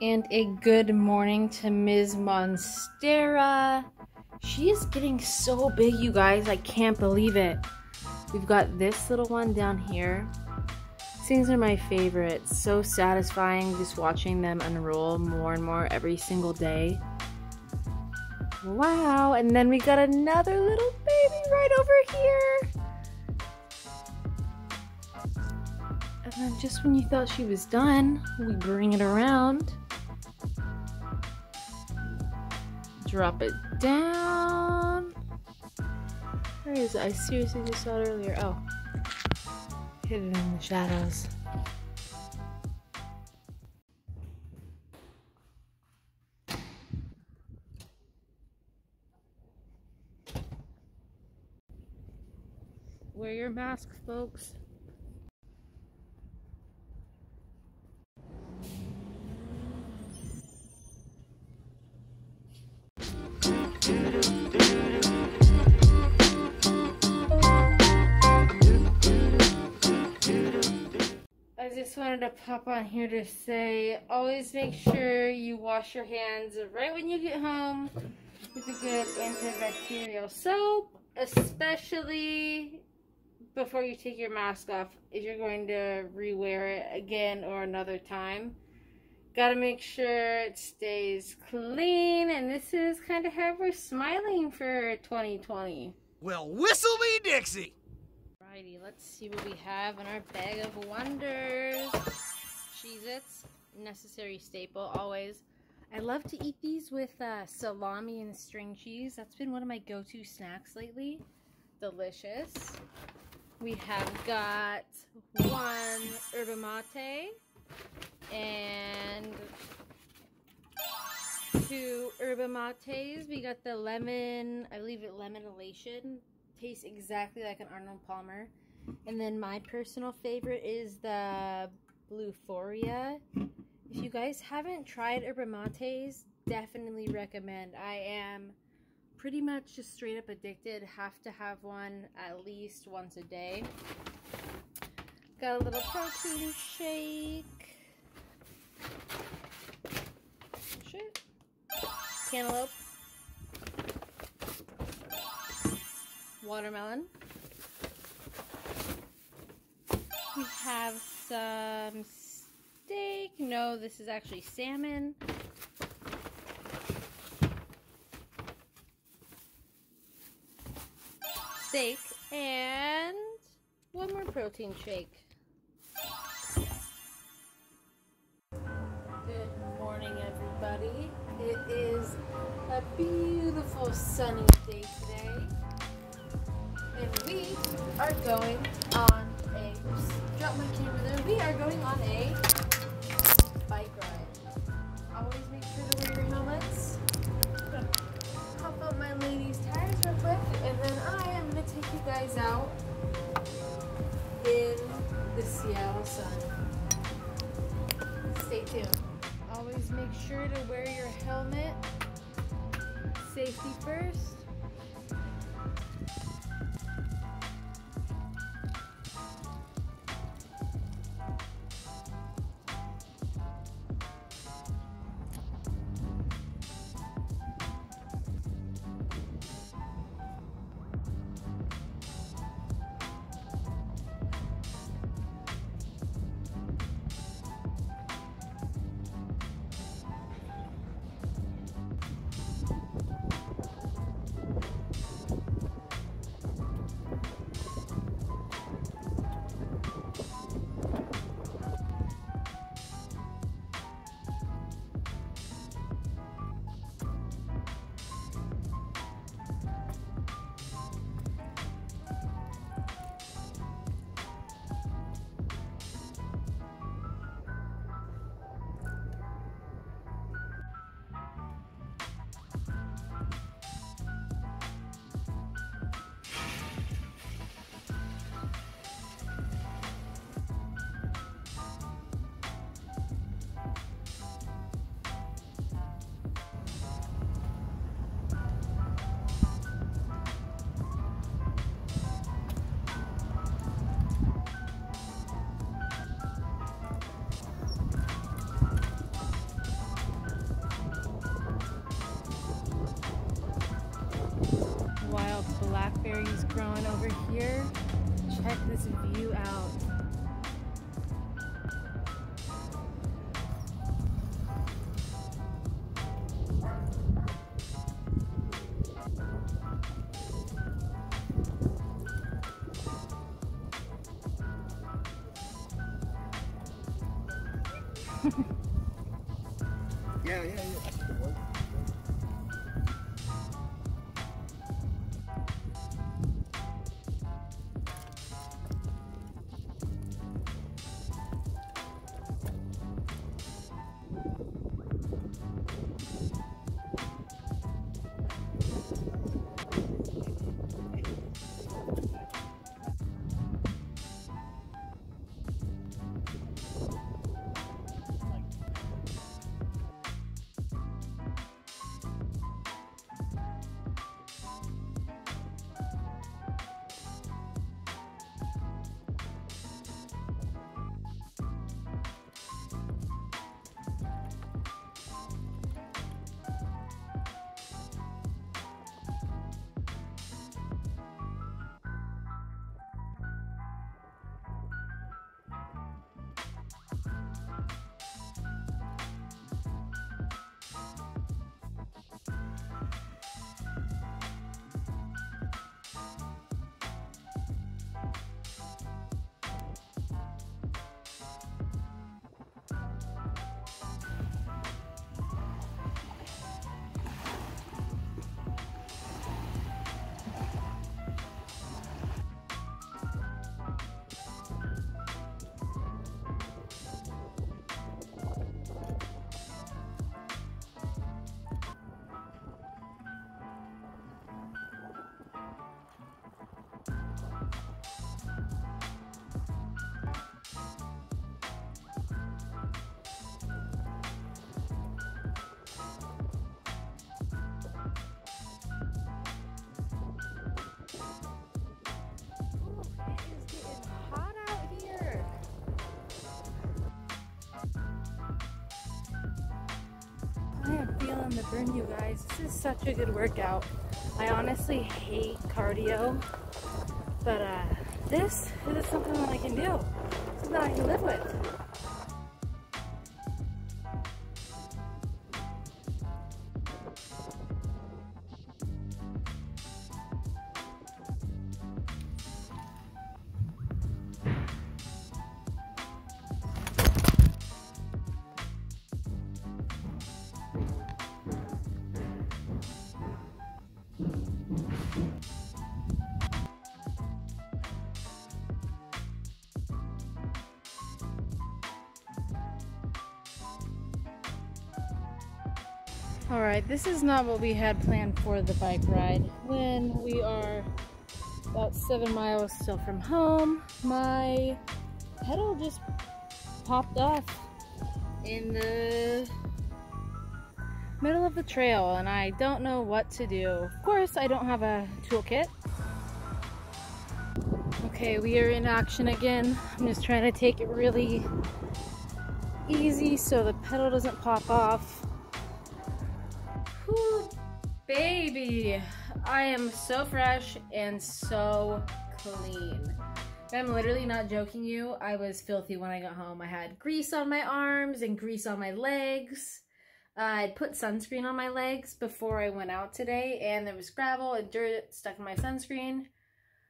And a good morning to Ms. Monstera. She is getting so big, you guys. I can't believe it. We've got this little one down here. These are my favorites. So satisfying just watching them unroll more and more every single day. Wow, and then we got another little baby right over here. And then just when you thought she was done, we bring it around. Drop it down. Where is it? I seriously just saw it earlier. Oh. Hidden in the shadows. Wear your mask, folks. I just wanted to pop on here to say, always make sure you wash your hands right when you get home with a good antibacterial soap, especially before you take your mask off if you're going to rewear it again or another time. Gotta make sure it stays clean, and this is kind of how we're smiling for 2020. Well, whistle me Dixie! Alrighty, let's see what we have in our bag of wonders. Cheez-Its, necessary staple, always. I love to eat these with salami and string cheese. That's been one of my go-to snacks lately. Delicious. We have got one yerba mate and two yerba mates. We got the lemon, I believe it lemon elation. Tastes exactly like an Arnold Palmer. And then my personal favorite is the Blueforia. If you guys haven't tried yerba mates, definitely recommend. I am pretty much just straight up addicted. Have to have one at least once a day. Got a little protein shake. Shit. Cantaloupe. Watermelon. We have some steak. No, this is actually salmon. Steak and one more protein shake. Good morning, everybody. It is a beautiful sunny day today, and we are going on a, oops, drop my camera there. We are going on a bike ride. Always make sure to wear your helmets. Pop up my lady's tires real quick, and then I am going to take you guys out in the Seattle sun. Stay tuned. Always make sure to wear your helmet. Safety first. blackberries growing over here. Check this view out. Yeah. That's a good one. I am feeling the burn, you guys. This is such a good workout. I honestly hate cardio, but this is something that I can do. Something that I can live with. Alright, this is not what we had planned for the bike ride. When we are about 7 miles still from home, my pedal just popped off in the middle of the trail and I don't know what to do. Of course, I don't have a toolkit. Okay, we are in action again. I'm just trying to take it really easy so the pedal doesn't pop off. Whew, baby, I am so fresh and so clean. I'm literally not joking you. I was filthy when I got home. I had grease on my arms and grease on my legs. I'd put sunscreen on my legs before I went out today, and there was gravel and dirt stuck in my sunscreen,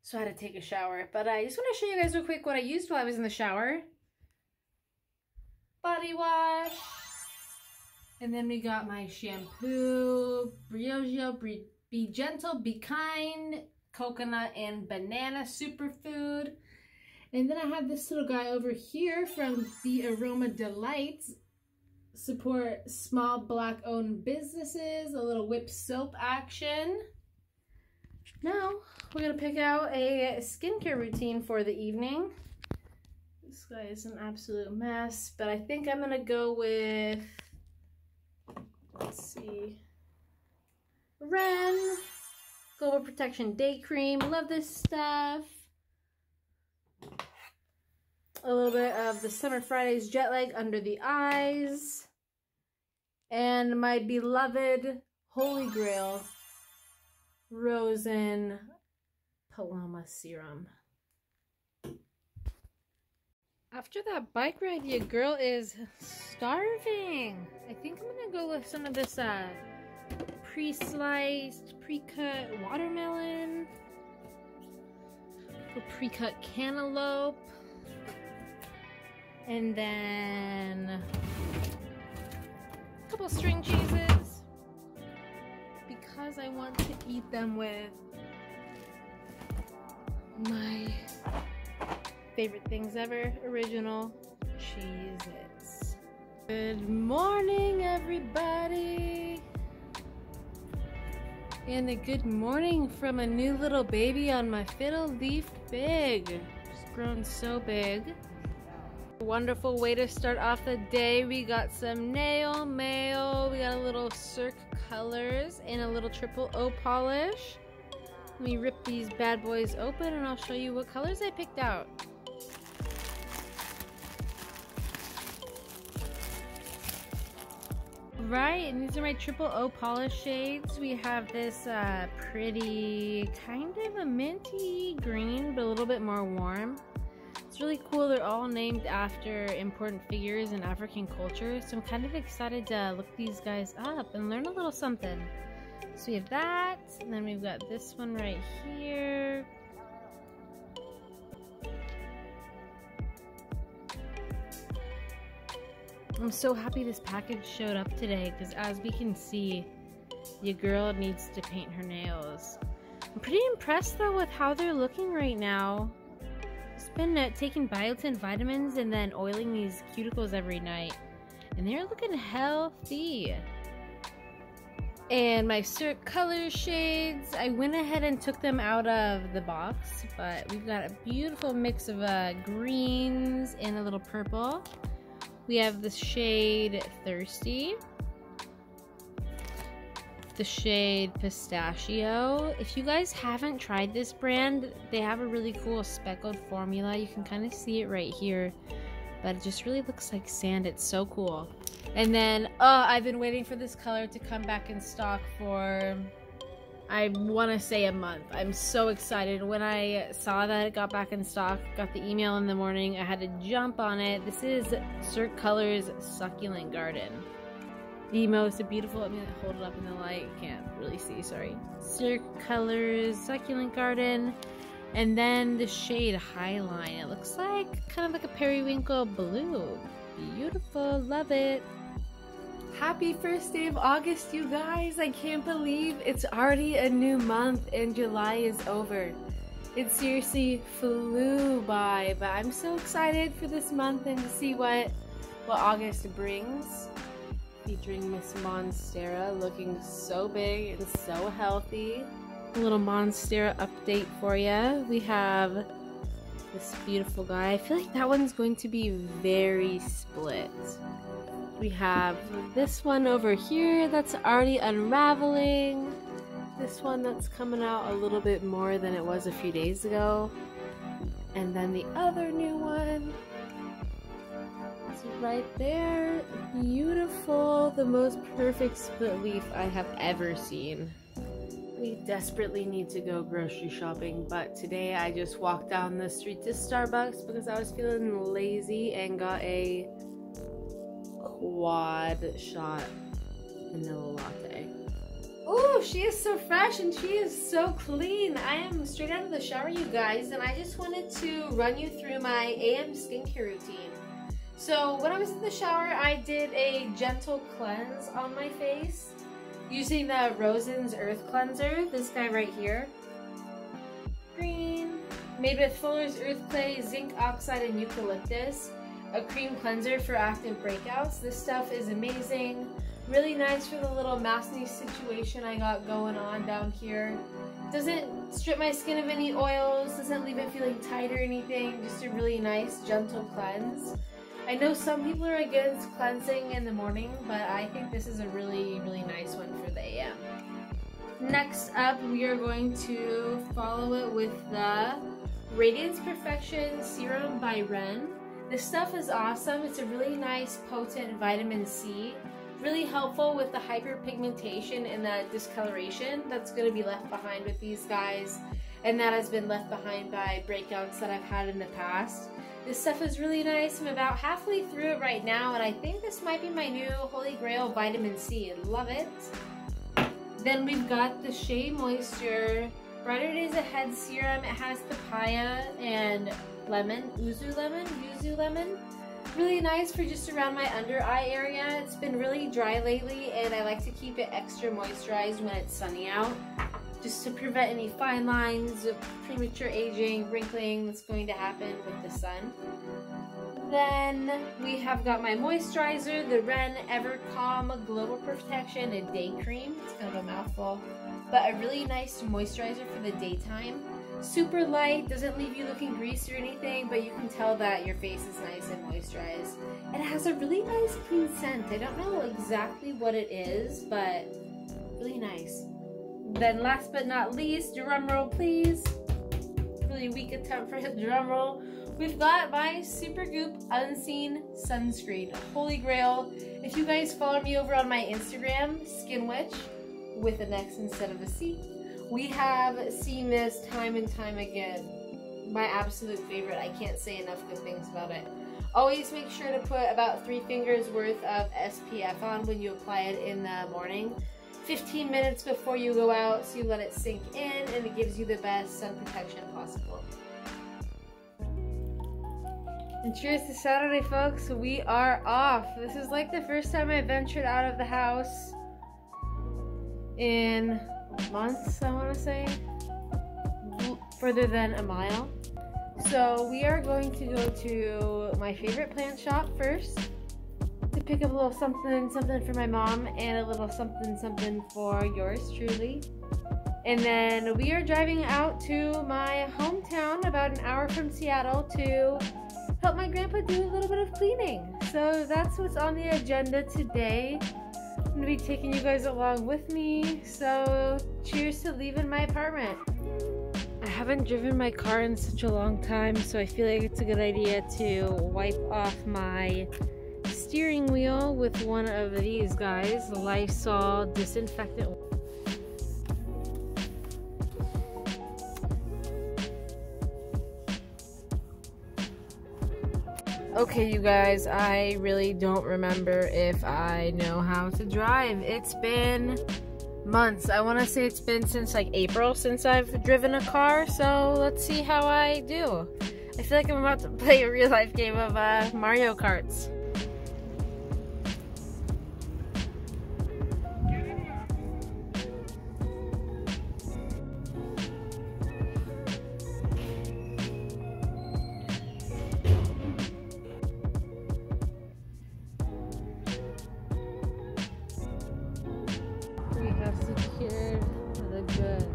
so I had to take a shower. But I just want to show you guys real quick what I used while I was in the shower. Body wash. And then we got my shampoo, Briogeo, Be Gentle, Be Kind, coconut and banana superfood. And then I have this little guy over here from the Aroma Delights. Support small black owned businesses, a little whip soap action. Now we're gonna pick out a skincare routine for the evening. This guy is an absolute mess, but I think I'm gonna go with, let's see, Ren Global Protection Day Cream. Love this stuff. A little bit of the Summer Fridays Jet Lag under the eyes. And my beloved Holy Grail Rosen Paloma serum. After that bike ride, your girl is starving. I think I'm gonna go with some of this pre-sliced, pre-cut watermelon, or pre-cut cantaloupe, and then a couple string cheeses because I want to eat them with my favorite things ever, original Cheez-Its. Good morning, everybody! And a good morning from a new little baby on my Fiddle Leaf Big. It's grown so big. Wonderful way to start off the day. We got some nail mail, we got a little Cirque Colors, and a little Triple O polish. Let me rip these bad boys open and I'll show you what colors I picked out. Right, and these are my Triple O polish shades. We have this pretty kind of a minty green, but a little bit more warm. It's really cool. They're all named after important figures in African culture, so I'm kind of excited to look these guys up and learn a little something. So we have that, and then we've got this one right here. I'm so happy this package showed up today because as we can see, your girl needs to paint her nails. I'm pretty impressed though with how they're looking right now. I've been taking biotin vitamins and then oiling these cuticles every night, and they're looking healthy. And my Cirque Color shades, I went ahead and took them out of the box, but we've got a beautiful mix of greens and a little purple. We have the shade Thirsty, the shade Pistachio. If you guys haven't tried this brand, they have a really cool speckled formula. You can kind of see it right here, but it just really looks like sand. It's so cool. And then, I've been waiting for this color to come back in stock for, I want to say, a month. I'm so excited. When I saw that it got back in stock, got the email in the morning, I had to jump on it. This is Cirque Colors Succulent Garden. The most beautiful, I'm going to hold it up in the light, can't really see, sorry. Cirque Colors Succulent Garden. And then the shade Highline. It looks like kind of like a periwinkle blue. Beautiful, love it. Happy first day of August, you guys. I can't believe it's already a new month and July is over. It seriously flew by, but I'm so excited for this month and to see what August brings. Featuring Miss Monstera, looking so big and so healthy. A little Monstera update for you. We have this beautiful guy. I feel like that one's going to be very split. We have this one over here that's already unraveling. This one that's coming out a little bit more than it was a few days ago. And then the other new one is right there. Beautiful. The most perfect split leaf I have ever seen. We desperately need to go grocery shopping, but today I just walked down the street to Starbucks because I was feeling lazy and got a quad shot vanilla latte. Oh, she is so fresh and she is so clean. I am straight out of the shower, you guys, and I just wanted to run you through my AM skincare routine. So when I was in the shower, I did a gentle cleanse on my face using the Rosen's Earth Cleanser, this guy right here. Green, made with Fuller's Earth Clay, zinc oxide, and eucalyptus. A cream cleanser for active breakouts. This stuff is amazing. Really nice for the little maskne situation I got going on down here. Doesn't strip my skin of any oils, doesn't leave it feeling tight or anything. Just a really nice, gentle cleanse. I know some people are against cleansing in the morning, but I think this is a really, really nice one for the AM. Next up, we are going to follow it with the Radiance Perfection Serum by Ren. This stuff is awesome. It's a really nice, potent vitamin C. Really helpful with the hyperpigmentation and the discoloration that's going to be left behind with these guys. and that has been left behind by breakouts that I've had in the past. This stuff is really nice. I'm about halfway through it right now, and I think this might be my new Holy Grail vitamin C. Love it. Then we've got the Shea Moisture Brighter Days Ahead Serum. It has papaya and lemon, yuzu lemon. Really nice for just around my under eye area. It's been really dry lately, and I like to keep it extra moisturized when it's sunny out, just to prevent any fine lines, premature aging, wrinkling that's going to happen with the sun. Then we have got my moisturizer, the Ren Ever Calm Global Protection and Day Cream. It's kind of a mouthful, but a really nice moisturizer for the daytime. Super light, doesn't leave you looking greasy or anything, but you can tell that your face is nice and moisturized. And it has a really nice clean scent. I don't know exactly what it is, but really nice. Then last but not least, drum roll please. Really weak attempt for a drum roll. We've got my Supergoop Unseen Sunscreen, Holy Grail. If you guys follow me over on my Instagram, Skinwitch, with an X instead of a C, we have seen this time and time again. My absolute favorite. I can't say enough good things about it. Always make sure to put about 3 fingers worth of SPF on when you apply it in the morning. 15 minutes before you go out, so you let it sink in, and it gives you the best sun protection possible. And cheers to Saturday, folks. We are off. This is like the first time I ventured out of the house in months, I want to say. Further than a mile. So we are going to go to my favorite plant shop first to pick up a little something for my mom and a little something for yours truly. And then we are driving out to my hometown about an hour from Seattle to help my grandpa do a little bit of cleaning. So that's what's on the agenda today. I'm gonna be taking you guys along with me. So cheers to leaving my apartment. I haven't driven my car in such a long time, so I feel like it's a good idea to wipe off my steering wheel with one of these guys, the Lysol disinfectant. Okay, you guys, I really don't remember if I know how to drive. It's been months. I want to say it's been since like April since I've driven a car, so let's see how I do. I feel like I'm about to play a real life game of Mario Karts. Secured the goods.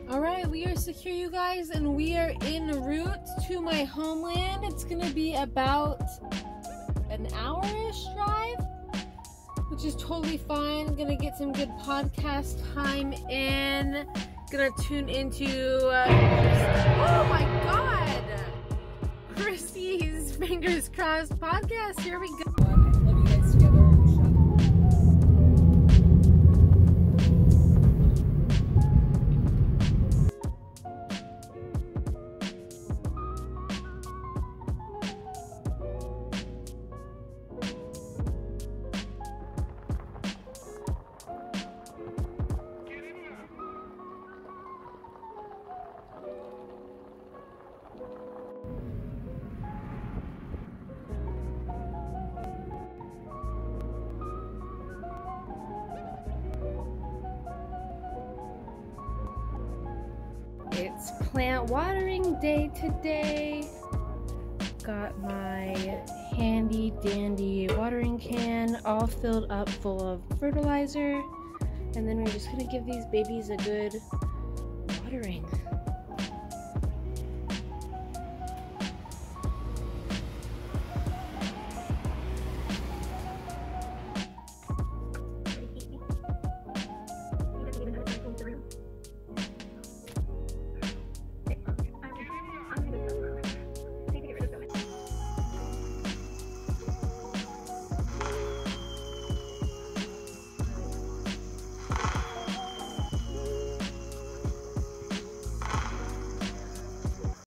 Alright, we are secure, you guys, and we are en route to my homeland. It's gonna be about an hour-ish drive, which is totally fine. Gonna get some good podcast time in. Gonna tune into oh my god, Chrissy's Fingers Crossed podcast. Here we go. Love you guys together. It's plant watering day today. Got my handy dandy watering can all filled up full of fertilizer. And then we're just gonna give these babies a good watering.